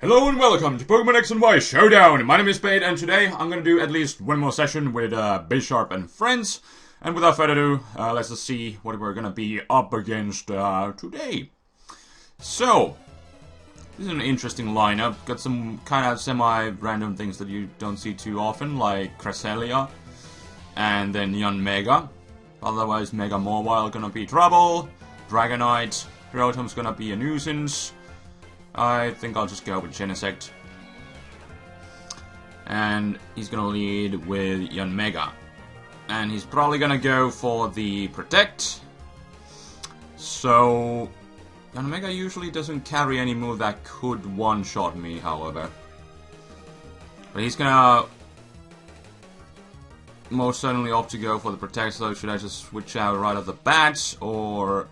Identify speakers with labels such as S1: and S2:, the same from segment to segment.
S1: Hello and welcome to Pokemon X and Y Showdown! My name is Spade, and today I'm gonna do at least one more session with Bisharp and friends. And without further ado, let's just see what we're gonna be up against today. So, this is an interesting lineup. Got some kind of semi-random things that you don't see too often, like Cresselia and then Yanmega. Otherwise, Mega Mawile gonna be trouble. Dragonite, Rotom's gonna be a nuisance. I think I'll just go with Genesect. And he's gonna lead with Yanmega. And he's probably gonna go for the Protect. So Yanmega usually doesn't carry any move that could one-shot me, however. But he's gonna most certainly opt to go for the Protect, so should I just switch out right off the bat, or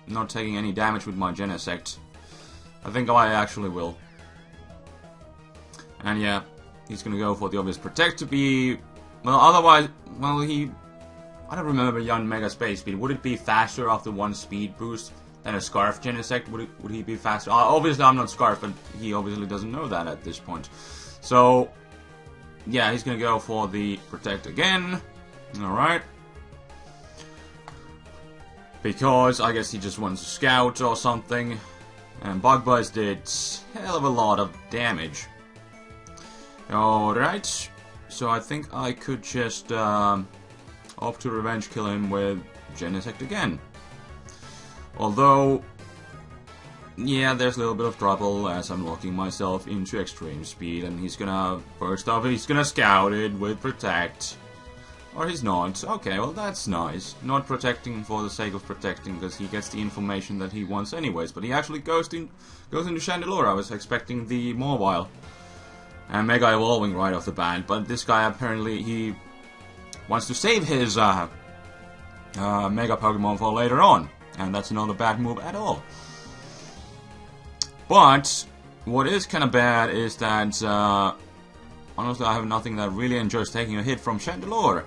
S1: not taking any damage with my Genesect? I think I actually will. And yeah, he's gonna go for the obvious Protect to be... Well, otherwise... Well, I don't remember Yanmega's base speed. Would it be faster after one speed boost than a Scarf Genesect? Would he be faster? Obviously, I'm not Scarf, but he obviously doesn't know that at this point. So, yeah, he's gonna go for the Protect again. Alright. Because I guess he just wants to scout or something. And Bug Buzz did hell of a lot of damage. Alright, so I think I could just opt to revenge kill him with Genesect again. Although, yeah, there's a little bit of trouble as I'm locking myself into extreme speed, and he's gonna, first off, he's gonna scout it with Protect. Or he's not. Okay, well that's nice. Not protecting for the sake of protecting, because he gets the information that he wants anyways. But he actually goes into Chandelure. I was expecting the Mawile. And Mega Evolving right off the bat. But this guy apparently, he wants to save his Mega Pokemon for later on. And that's not a bad move at all. But what is kind of bad is that honestly, I have nothing that really enjoys taking a hit from Chandelure.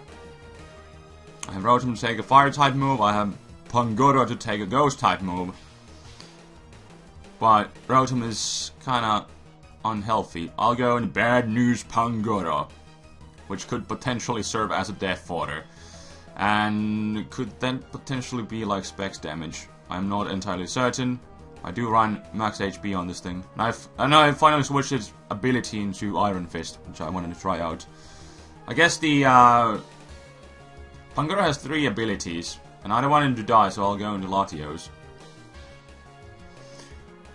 S1: I have Rotom to take a Fire-type move, I have Pangoro to take a Ghost-type move. But Rotom is kinda unhealthy. I'll go in Bad News Pangoro, which could potentially serve as a death fodder. And could then potentially be like Specs damage. I'm not entirely certain. I do run max HP on this thing. And I finally switched its ability into Iron Fist, which I wanted to try out. I guess the Pangoro has 3 abilities, and I don't want him to die, so I'll go into Latios.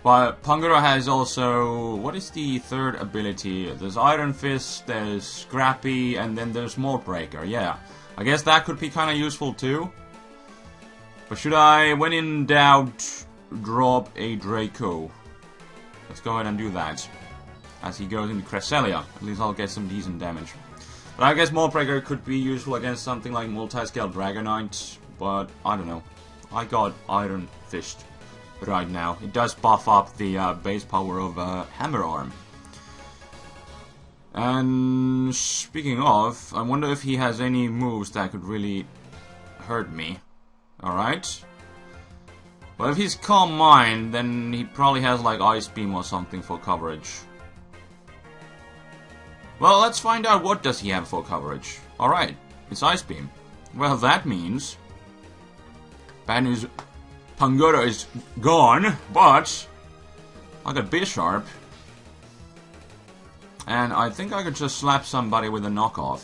S1: But Pangoro has also... What is the 3rd ability? There's Iron Fist, there's Scrappy, and then there's Mold Breaker. Yeah, I guess that could be kind of useful too. But should I, when in doubt, drop a Draco? Let's go ahead and do that. As he goes into Cresselia. At least I'll get some decent damage. But I guess Mold Breaker could be useful against something like Multi-Scale Dragonite. But I don't know. I got Iron Fist right now. It does buff up the base power of Hammer Arm. And speaking of, I wonder if he has any moves that could really hurt me. Alright. Well, if he's Calm Mind, then he probably has like Ice Beam or something for coverage. Well, let's find out what does he have for coverage. Alright, it's Ice Beam. Well, that means bad news, Pangoro is gone, but I got Bisharp. And I think I could just slap somebody with a knockoff.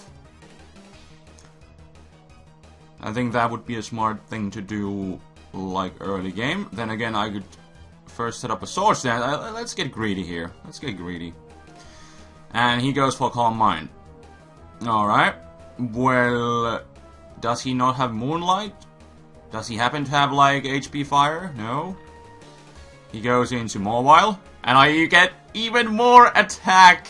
S1: I think that would be a smart thing to do, like early game. Then again, I could first set up a Swords Dance. Let's get greedy here. Let's get greedy. And he goes for Calm Mind. Alright. Well, does he not have Moonlight? Does he happen to have like HP Fire? No. He goes into Mawile. And I get even more attack.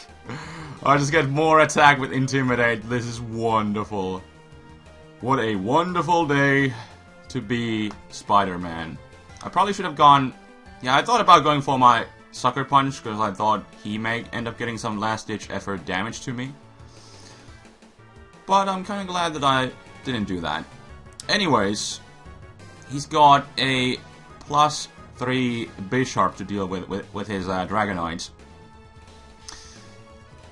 S1: I just get more attack with Intimidate. This is wonderful. What a wonderful day to be Spider-Man. I probably should have gone... Yeah, I thought about going for my Sucker Punch, because I thought he may end up getting some last-ditch effort damage to me. But I'm kind of glad that I didn't do that. Anyways, he's got a plus 3 Bishop to deal with his Dragonite.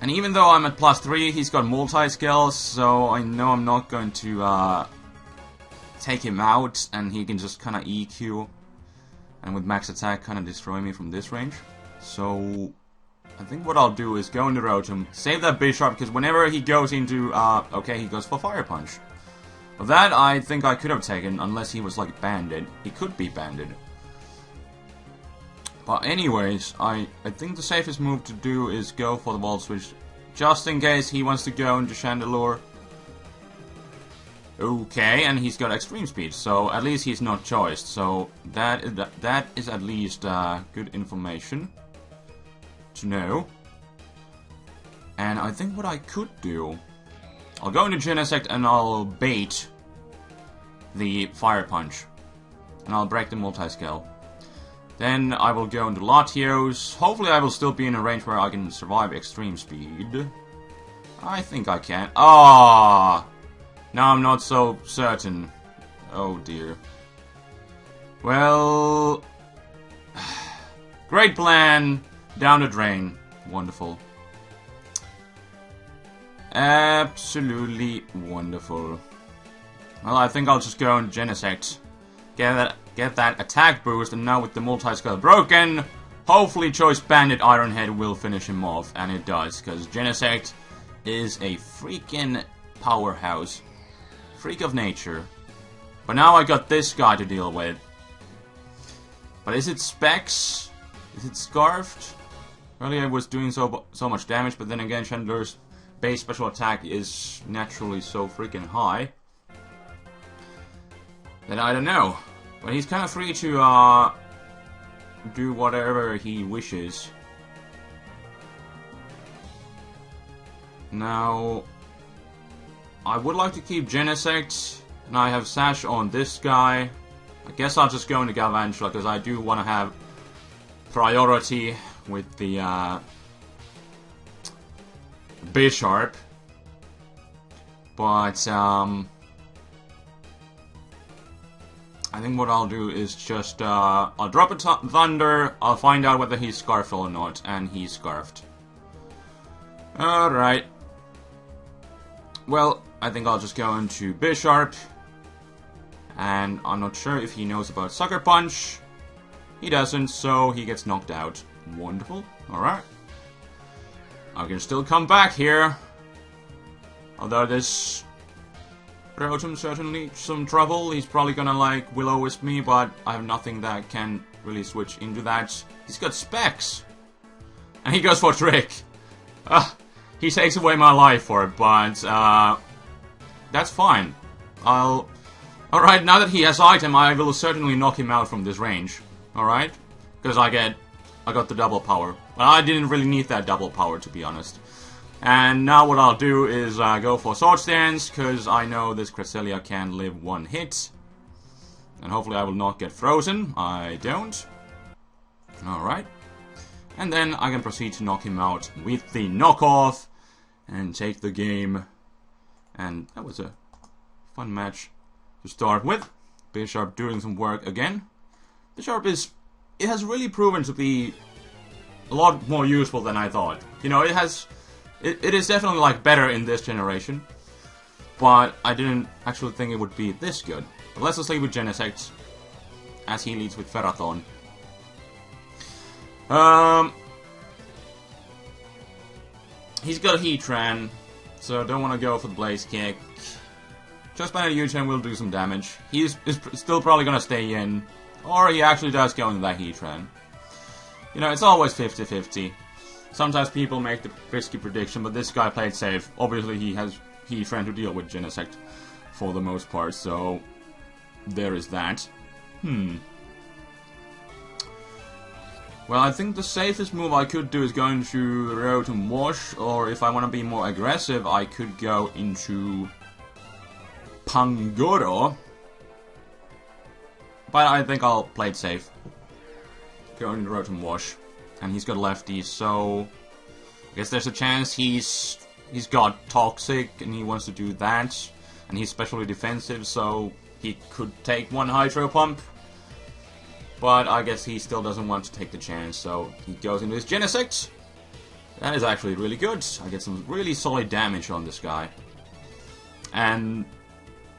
S1: And even though I'm at +3, he's got multi-skills, so I know I'm not going to take him out, and he can just kind of EQ, and with max attack kind of destroy me from this range. So I think what I'll do is go into Rotom, save that Bishop, because whenever he goes into, okay, he goes for Fire Punch. But that I think I could have taken, unless he was like banded. He could be banded. But anyways, I think the safest move to do is go for the Volt Switch, just in case he wants to go into Chandelure. Okay, and he's got Extreme Speed, so at least he's not choiced. So that is at least good information to know. And I think what I could do, I'll go into Genesect and I'll bait the Fire Punch, and I'll break the multi-scale. Then I will go into Latios. Hopefully I will still be in a range where I can survive Extreme Speed. I think I can. Ah! Now I'm not so certain. Oh dear. Well... great plan. Down the drain. Wonderful. Absolutely wonderful. Well, I think I'll just go and Genesect. Get that attack boost, and now with the multi-scale broken, hopefully Choice Bandit Ironhead will finish him off, and it does, because Genesect is a freaking powerhouse. Freak of nature. But now I got this guy to deal with. But is it Specs? Is it Scarfed? Earlier it was doing so much damage, but then again Chandelure's base special attack is naturally so freaking high that I don't know. But he's kind of free to do whatever he wishes. Now, I would like to keep Genesect, and I have Sash on this guy. I guess I'll just go into Galvantula, because I do want to have priority with the Bisharp. But, I think what I'll do is just, I'll drop a Thunder, I'll find out whether he's Scarfed or not, and he's Scarfed. Alright. Well, I think I'll just go into Bisharp, and I'm not sure if he knows about Sucker Punch. He doesn't, so he gets knocked out. Wonderful. Alright. I can still come back here. Although this Rotom certainly some trouble. He's probably gonna like Will-O-Wisp me, but I have nothing that can really switch into that. He's got Specs. And he goes for Trick. He takes away my life for it, but that's fine. Alright, now that he has item, I will certainly knock him out from this range. Alright? Because I got the double power. But I didn't really need that double power, to be honest. And now what I'll do is go for Swords Dance, because I know this Cresselia can live one hit. And hopefully I will not get frozen. I don't. Alright. And then I can proceed to knock him out with the knockoff and take the game. And that was a fun match to start with. Bisharp doing some work again. Bisharp it has really proven to be a lot more useful than I thought. You know, it is definitely like better in this generation, but I didn't actually think it would be this good. But let's just leave with Genesect, as he leads with Ferrothorn. He's got a Heatran, so don't want to go for the Blaze Kick. Just Bandit U-turn will do some damage. He's still probably gonna stay in, or he actually does go into that Heatran. You know, it's always 50-50. Sometimes people make the risky prediction, but this guy played safe. Obviously, he has Heatran to deal with Genesect for the most part, so there is that. Well, I think the safest move I could do is go into Rotom Wash, or if I want to be more aggressive, I could go into Pangoro. But I think I'll play it safe. Go into Rotom Wash. And he's got lefties, so I guess there's a chance he's got Toxic and he wants to do that. And he's specially defensive, so he could take one Hydro Pump. But I guess he still doesn't want to take the chance, so he goes into his Genesect. That is actually really good. I get some really solid damage on this guy. And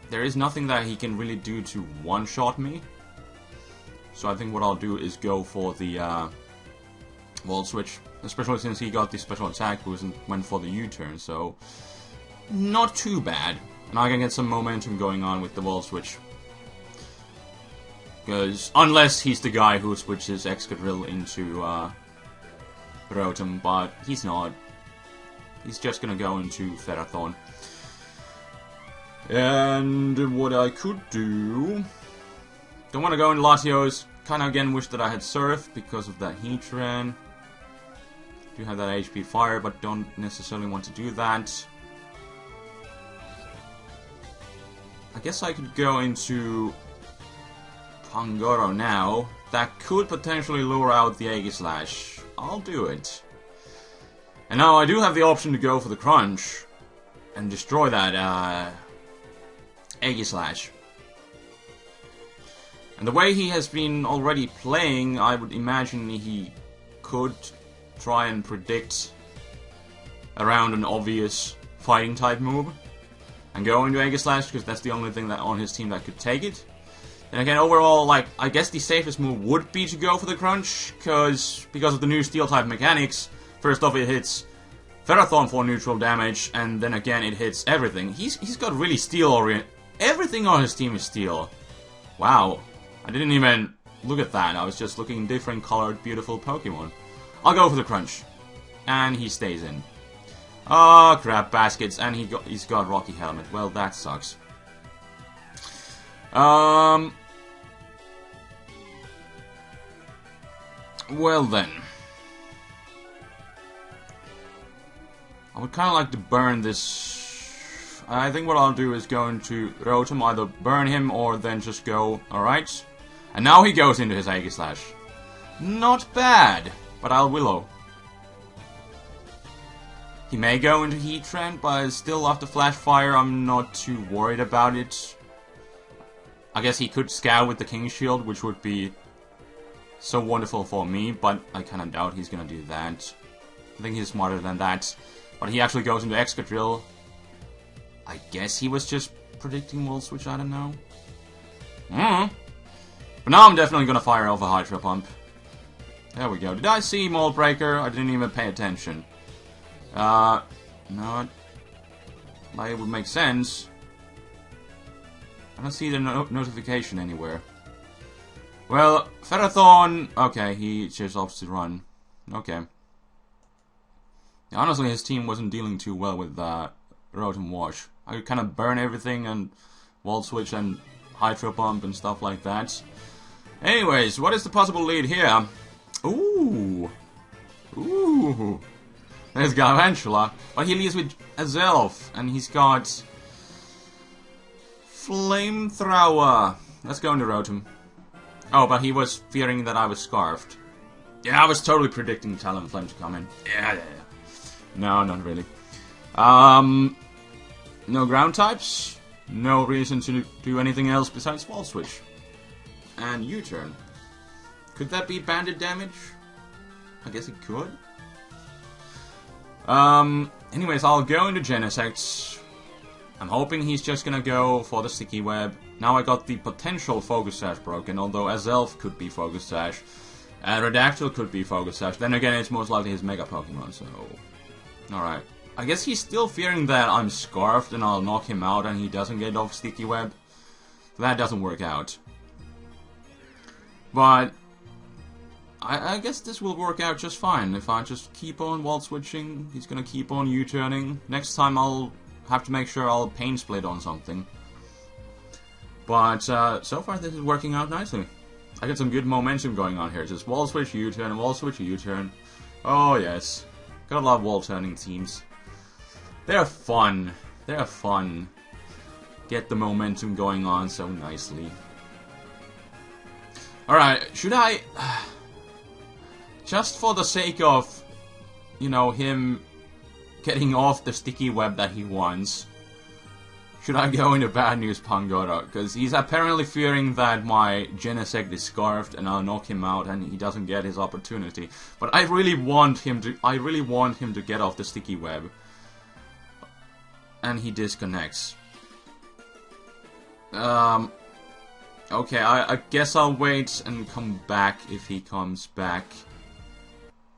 S1: there is nothing that he can really do to one-shot me. So I think what I'll do is go for the Volt Switch. Especially since he got the special attack boost and went for the U-turn, so not too bad. And I can get some momentum going on with the Volt Switch. Because, unless he's the guy who switches Excadrill into Rotom, but he's not. He's just gonna go into Ferrothorn. And what I could do... Don't want to go into Latios. Kinda again wish that I had Surf because of that Heatran. Do have that HP Fire, but don't necessarily want to do that. I guess I could go into Pangoro now. That could potentially lure out the Aegislash. I'll do it. And now I do have the option to go for the Crunch and destroy that Aegislash. And the way he has been already playing, I would imagine he could try and predict around an obvious fighting type move and go into Aegislash, because that's the only thing that on his team that could take it. And again, overall, like, I guess the safest move would be to go for the Crunch, because of the new Steel type mechanics. First off, it hits Ferrothorn for neutral damage, and then again it hits everything. He's got really Steel orient. Everything on his team is Steel. Wow. I didn't even look at that. I was just looking different colored, beautiful Pokemon. I'll go for the Crunch. And he stays in. Oh, crap baskets. And he's got Rocky Helmet. Well, that sucks. Well then. I would kind of like to burn this. I think what I'll do is go into Rotom, either burn him or then just go, alright. And now he goes into his Aegislash. Not bad, but I'll Willow. He may go into Heatran, but still after Flash Fire, I'm not too worried about it. I guess he could Scout with the King Shield, which would be so wonderful for me, but I kind of doubt he's gonna do that. I think he's smarter than that. But he actually goes into Excadrill. I guess he was just predicting Volt Switch, I don't know. But now I'm definitely gonna fire off a Hydro Pump. There we go. Did I see Mold Breaker? I didn't even pay attention. No. Like, it would make sense. I don't see the notification anywhere. Well, Ferrothorn... Okay, he just opts to run. Okay. Yeah, honestly, his team wasn't dealing too well with Rotom Wash. I could kind of burn everything and Volt Switch and Hydro Pump and stuff like that. Anyways, what is the possible lead here? Ooh. Ooh. There's Galvantula. But he leads with Azelf. And he's got... Flamethrower. Let's go into Rotom. Oh, but he was fearing that I was Scarfed. Yeah, I was totally predicting Talonflame to come in. Yeah. No, not really. No ground types. No reason to do anything else besides Volt Switch. And U-turn. Could that be banded damage? I guess it could. Anyways, I'll go into Genesect. I'm hoping he's just gonna go for the Sticky Web. Now I got the potential Focus Sash broken, although Azelf could be Focus Sash. And Redactyl could be Focus Sash. Then again, it's most likely his Mega Pokemon, so... Alright. I guess he's still fearing that I'm Scarfed and I'll knock him out and he doesn't get off Sticky Web. That doesn't work out. But... I guess this will work out just fine. If I just keep on Volt Switching, he's gonna keep on U-turning. Next time I'll have to make sure I'll Pain Split on something. But so far this is working out nicely. I get some good momentum going on here. Just Volt Switch, U-turn, Volt Switch, U-turn. Oh yes. Gotta love VolTurning teams. They're fun. They're fun. Get the momentum going on so nicely. Alright, should I... Just for the sake of, you know, him getting off the Sticky Web that he wants, Should I go into bad news Pangoro? Because he's apparently fearing that my Genesect is scarfed and I'll knock him out and he doesn't get his opportunity. But I really want him to get off the sticky web. And he disconnects. Okay, I guess I'll wait and come back if he comes back.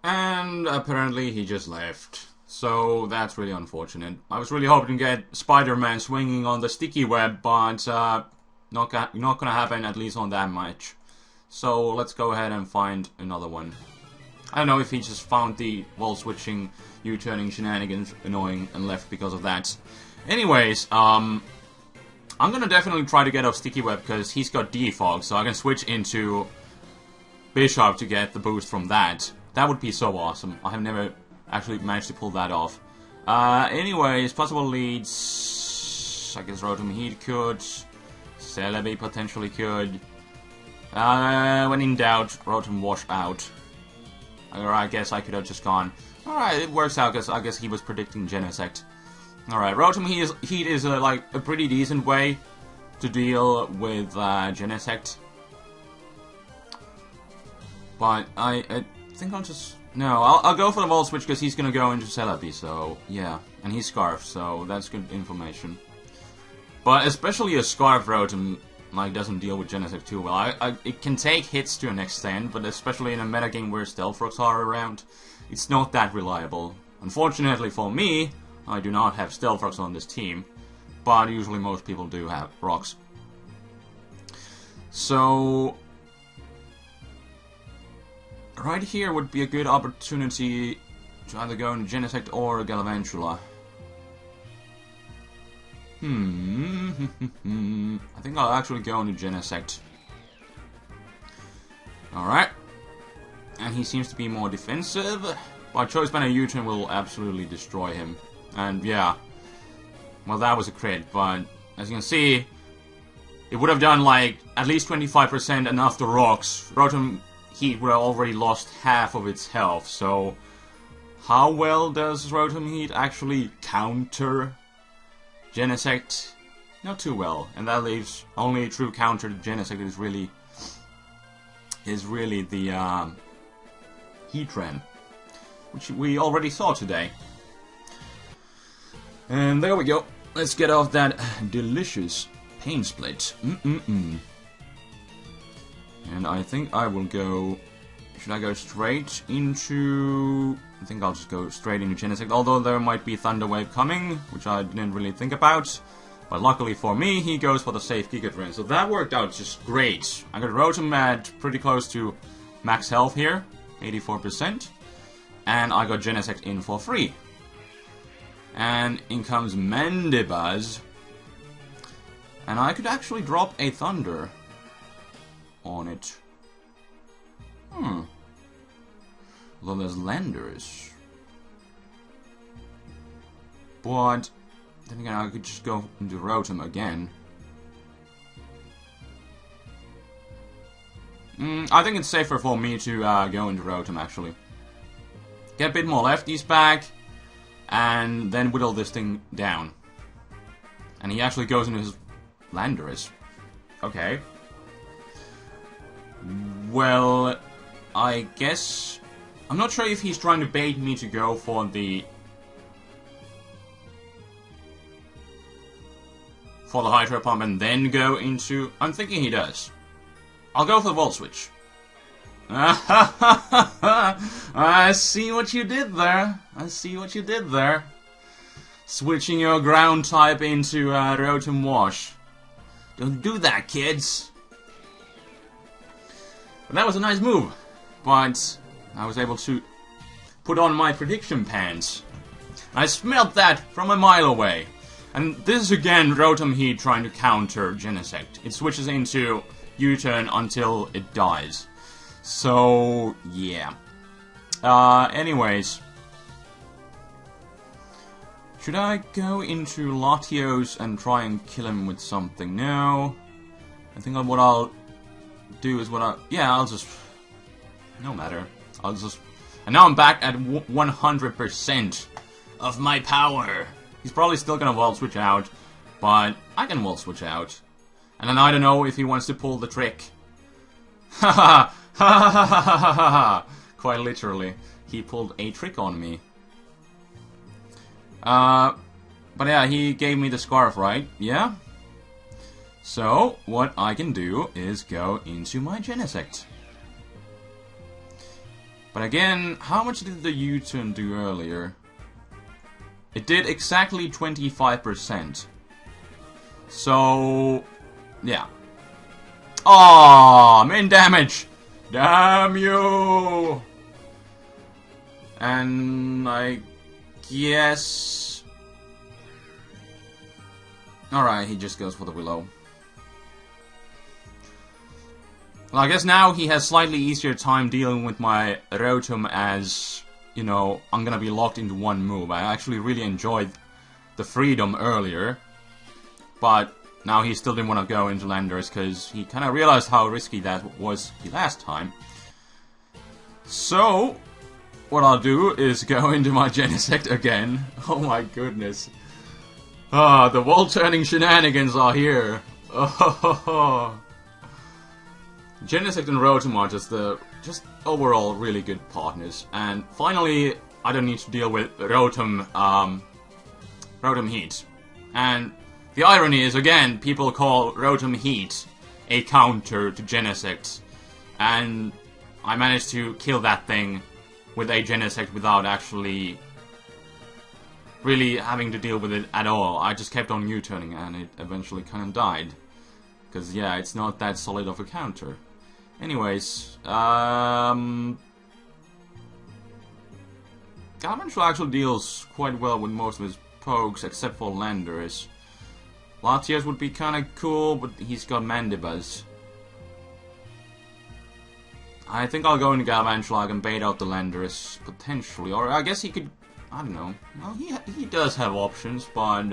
S1: And apparently he just left. So that's really unfortunate. I was really hoping to get Spider-Man swinging on the sticky web, but not gonna happen, at least on that match. So let's go ahead and find another one. I don't know if he just found the wall switching, U-turning shenanigans annoying and left because of that. Anyways, I'm gonna definitely try to get off sticky web because he's got defog, so I can switch into Bishop to get the boost from that. That would be so awesome. I have never actually managed to pull that off. Anyways, possible leads. I guess Rotom Heat could. Celebi potentially could. When in doubt, Rotom Wash out. Or I guess I could have just gone. Alright, it works out because I guess he was predicting Genesect. Alright, Rotom Heat is like a pretty decent way to deal with Genesect. But I think I'll just... No, I'll go for the Volt Switch because he's gonna go into Celebi, so yeah. And he's Scarf, so that's good information. But especially a Scarf Rotom, like, doesn't deal with Genesect too well. It can take hits to an extent, but especially in a metagame where Stealth Rocks are around, it's not that reliable. Unfortunately for me, I do not have Stealth Rocks on this team, but usually most people do have Rocks. So... right here would be a good opportunity to either go into Genesect or Galvantula. I think I'll actually go into Genesect. Alright. And he seems to be more defensive. But Choice Banner U-turn will absolutely destroy him. And yeah. Well, that was a crit, but as you can see, it would have done like at least 25% enough the rocks. Rotom Heat would have already lost half of its health, so how well does Rotom Heat actually counter Genesect? Not too well, and that leaves only a true counter to Genesect is really the Heatran, which we already saw today. And there we go. Let's get off that delicious pain split. And I think I will go... should I go straight into... I think I'll just go straight into Genesect, although there might be Thunder Wave coming, which I didn't really think about. But luckily for me, he goes for the safe Giga Drain, so that worked out just great. I got Rotom at pretty close to max health here, 84%. And I got Genesect in for free. And in comes Mandibuzz. And I could actually drop a Thunder on it. Although there's Landers. But then again, I could just go into Rotom again. I think it's safer for me to go into Rotom, actually. Get a bit more lefties back, and then whittle this thing down. And he actually goes into his Landorus. Okay. Well, I guess... I'm not sure if he's trying to bait me to go for the... Hydro Pump and then go into... I'm thinking he does. I'll go for the Volt Switch. I see what you did there. I see what you did there. Switching your ground type into Rotom Wash. Don't do that, kids. But that was a nice move. But I was able to put on my prediction pants. I smelled that from a mile away. And this is again Rotom Heat trying to counter Genesect. It switches into U-turn until it dies. So, yeah. Anyways. Should I go into Latios and try and kill him with something? No. I think what I'll do is I'll just... No matter. I'll just... And now I'm back at 100% of my power. He's probably still gonna Volt Switch out. But I can wall switch out. And then I don't know if he wants to pull the trick. Ha ha ha ha ha ha ha ha. Quite literally, he pulled a trick on me. But yeah, he gave me the scarf, right? Yeah? So, what I can do is go into my Genesect. But again, how much did the U-turn do earlier? It did exactly 25%. So, yeah. Oh, main damage! Damn you! And I guess... Alright, he just goes for the Willow. Well, I guess now he has slightly easier time dealing with my Rotom as, you know, I'm gonna be locked into one move. I actually really enjoyed the freedom earlier. But now he still didn't want to go into Landorus because he kind of realized how risky that was the last time. So, what I'll do is go into my Genesect again. Oh my goodness. Ah, the VolTurning shenanigans are here. Oh, Genesect and Rotom are just overall really good partners. And finally, I don't need to deal with Rotom Heat. And the irony is, again, people call Rotom Heat a counter to Genesect. And I managed to kill that thing with a Genesect without actually really having to deal with it at all. I just kept on U-turning and it eventually kind of died. Because, yeah, it's not that solid of a counter. Anyways, Galvantula actually deals quite well with most of his pokes, except for Landorus. Latias would be kind of cool, but he's got Mandibuzz. I think I'll go into Galvantula and bait out the Landorus, potentially. Or I guess he could... I don't know. Well, he does have options, but...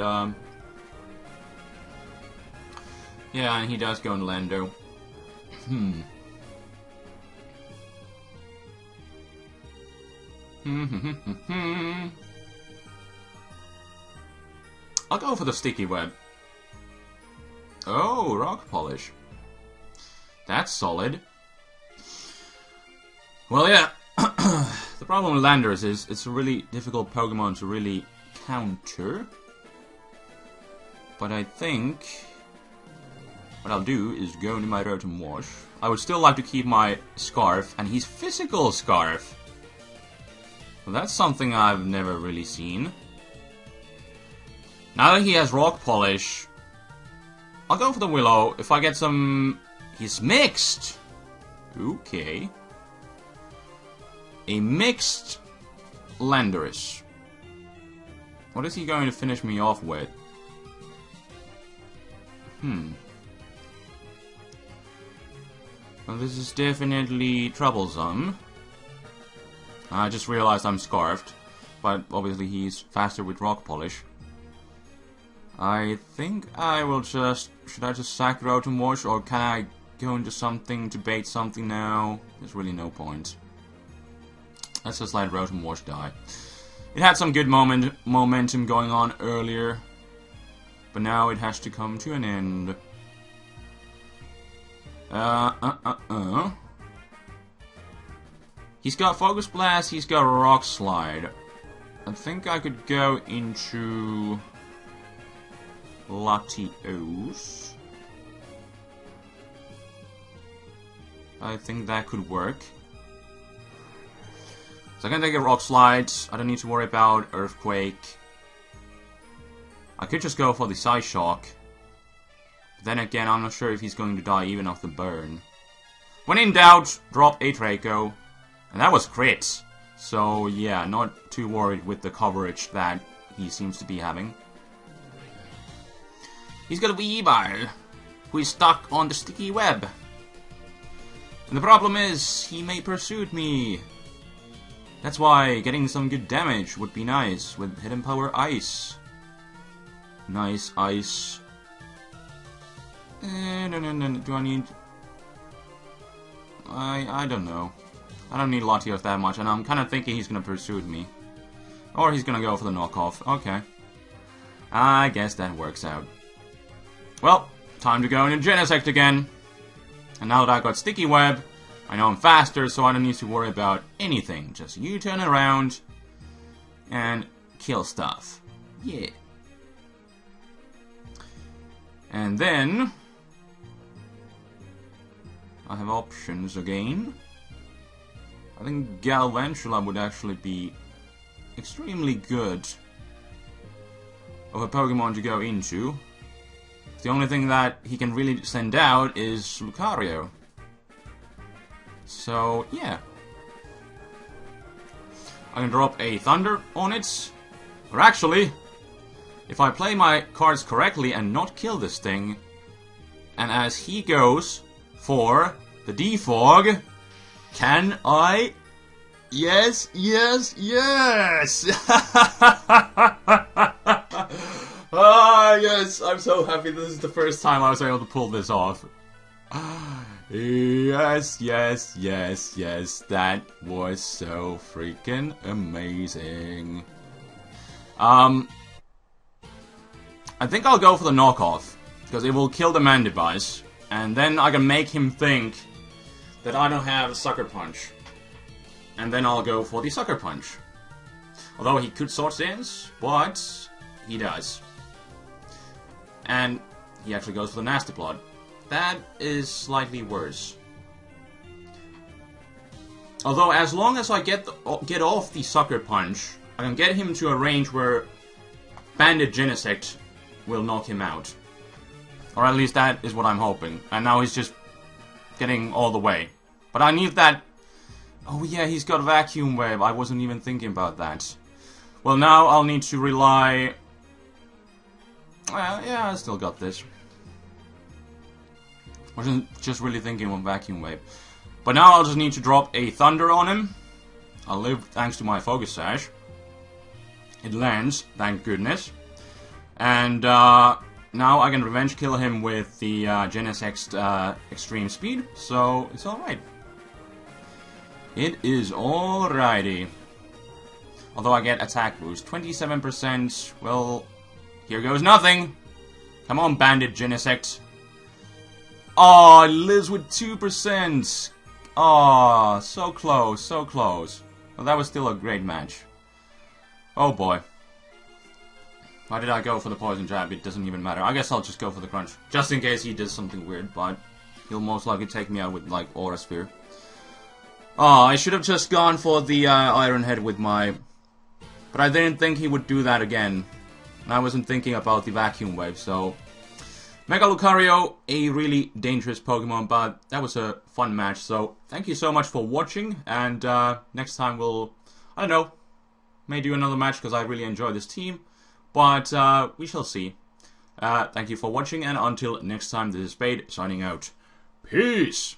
S1: yeah, and he does go into Lando. I'll go for the Sticky Web. Oh, Rock Polish. That's solid. Well, yeah. The problem with Landorus is it's a really difficult Pokemon to really counter. But I think what I'll do is go into my Rotom Wash. I would still like to keep my Scarf, and he's Physical Scarf. Well, that's something I've never really seen. Now that he has Rock Polish, I'll go for the Willow. If I get some... He's mixed! Okay. A mixed Landorus. What is he going to finish me off with? Well, this is definitely troublesome. I just realized I'm Scarfed, but obviously he's faster with Rock Polish. I think I will just... Should I just sack Rotom Wash, or can I go into something to bait something now? There's really no point. Let's just let Rotom Wash die. It had some good momentum going on earlier, but now it has to come to an end. He's got Focus Blast, he's got Rock Slide. I think I could go into Latios. I think that could work. So I can take a Rock Slide. I don't need to worry about Earthquake. I could just go for the Psyshock. But then again, I'm not sure if he's going to die even off the burn. When in doubt, drop a Draco. And that was crit. So yeah, not too worried with the coverage that he seems to be having. He's got a Weavile, who is stuck on the Sticky Web. And the problem is, he may pursue me. That's why getting some good damage would be nice with Hidden Power Ice. Nice Ice. No. Do I need... I don't know. I don't need Latios that much, and I'm kind of thinking he's going to pursue me. Or he's going to go for the knockoff. Okay. I guess that works out. Well, time to go into Genesect again. And now that I got Sticky Web, I know I'm faster, so I don't need to worry about anything. Just you turn around and kill stuff. Yeah. And then I have options again. I think Galvantula would actually be extremely good of a Pokemon to go into. The only thing that he can really send out is Lucario. So, yeah. I can drop a Thunder on it. Or actually, if I play my cards correctly and not kill this thing, and as he goes for the Defog, can I? Yes, yes, yes! Ah, yes, I'm so happy this is the first time I was able to pull this off. Yes, yes, yes, yes, that was so freaking amazing. I think I'll go for the knockoff, because it will kill the Mandibuss, and then I can make him think that I don't have a Sucker Punch. And then I'll go for the Sucker Punch. Although he could Sword Dance, but he does. And he actually goes for the Nasty Plot. That is slightly worse. Although, as long as I get off the Sucker Punch, I can get him to a range where Banded Genesect will knock him out. Or at least that is what I'm hoping. And now he's just getting all the way. But I need that... Oh yeah, he's got Vacuum Wave. I wasn't even thinking about that. Well, now I'll need to rely... Well, yeah, I still got this. Wasn't just really thinking of Vacuum Wave. But now I'll just need to drop a Thunder on him. I'll live thanks to my Focus Sash. It lands, thank goodness. And now I can revenge kill him with the Genesect Extreme Speed, so it's alright. It is alrighty. Although I get attack boost, 27%, well, here goes nothing. Come on, Banded Genesect. Oh, it lives with 2%. Oh, so close, so close. Well, that was still a great match. Oh boy. Why did I go for the Poison Jab? It doesn't even matter. I guess I'll just go for the Crunch. Just in case he does something weird, but he'll most likely take me out with, like, Aura Sphere. Oh, I should have just gone for the Iron Head with my... But I didn't think he would do that again. And I wasn't thinking about the Vacuum Wave, so... Mega Lucario, a really dangerous Pokemon, but that was a fun match, so thank you so much for watching, and next time we'll, I don't know, may do another match because I really enjoy this team, but we shall see. Thank you for watching, and until next time, this is Spade, signing out. Peace!